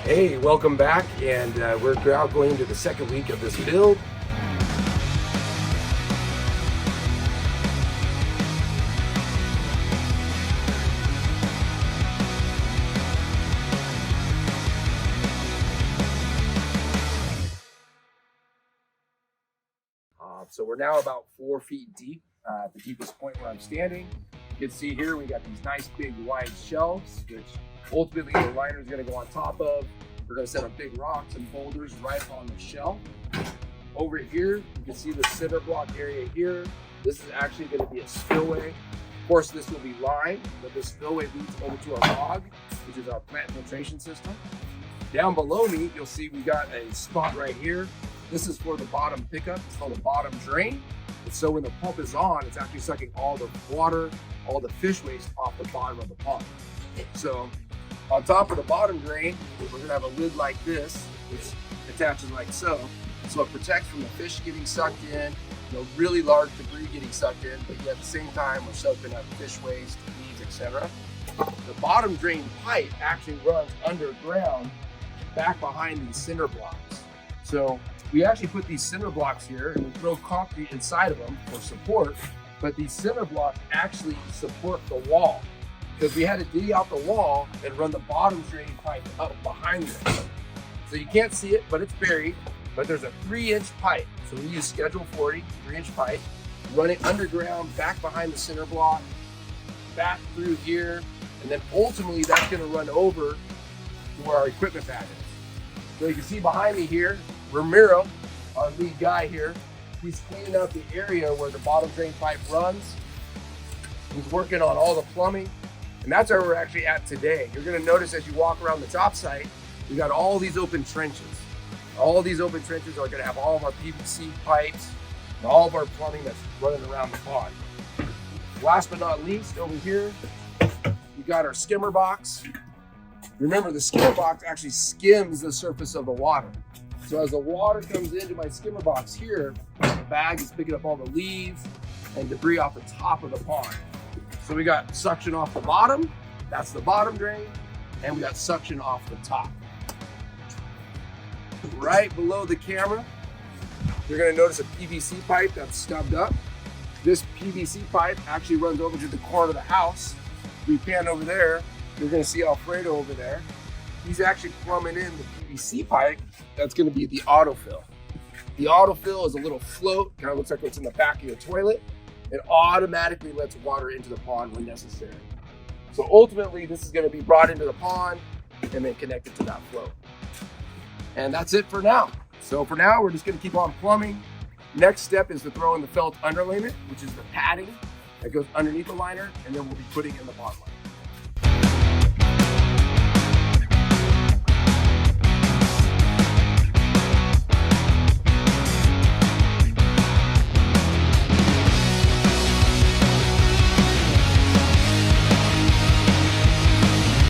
Hey, welcome back, and we're now going into the second week of this build. So we're now about 4 feet deep at the deepest point where I'm standing. You can see here we got these nice big wide shelves, which ultimately the liner is going to go on top of. We're going to set up big rocks and boulders right on the shelf. Over here, you can see the center block area here. This is actually going to be a spillway. Of course, this will be lined, but this spillway leads over to our log, which is our plant filtration system. Down below me, you'll see we got a spot right here. This is for the bottom pickup. It's called a bottom drain. And so when the pump is on, it's actually sucking all the water, all the fish waste off the bottom of the pump. So on top of the bottom drain, we're gonna have a lid like this, which attaches like so. So it protects from the fish getting sucked in, really large debris getting sucked in, but yet at the same time, we're soaking up fish waste, weeds, etc. The bottom drain pipe actually runs underground back behind these cinder blocks. So we actually put these cinder blocks here and we throw concrete inside of them for support, but these cinder blocks actually support the wall because we had to dig out the wall and run the bottom drain pipe up behind it. So you can't see it, but it's buried, but there's a 3-inch pipe. So we use Schedule 40, 3-inch pipe, run it underground back behind the cinder block, back through here, and then ultimately that's gonna run over to where our equipment pad is. So you can see behind me here, Ramiro, our lead guy here, he's cleaning out the area where the bottom drain pipe runs. He's working on all the plumbing, and that's where we're actually at today. You're gonna notice as you walk around the top site, we got all these open trenches. All these open trenches are gonna have all of our PVC pipes and all of our plumbing that's running around the pond. Last but not least, over here, we got our skimmer box. Remember, the skimmer box actually skims the surface of the water. So as the water comes into my skimmer box here, the bag is picking up all the leaves and debris off the top of the pond. So we got suction off the bottom, that's the bottom drain, and we got suction off the top. Right below the camera, you're gonna notice a PVC pipe that's stubbed up. This PVC pipe actually runs over to the corner of the house. We pan over there, you're gonna see Alfredo over there. He's actually plumbing in the PVC pipe that's gonna be the autofill. The autofill is a little float, kind of looks like what's in the back of your toilet. It automatically lets water into the pond when necessary. So ultimately, this is gonna be brought into the pond and then connected to that float. And that's it for now. So for now, we're just gonna keep on plumbing. Next step is to throw in the felt underlayment, which is the padding that goes underneath the liner, and then we'll be putting in the pond liner.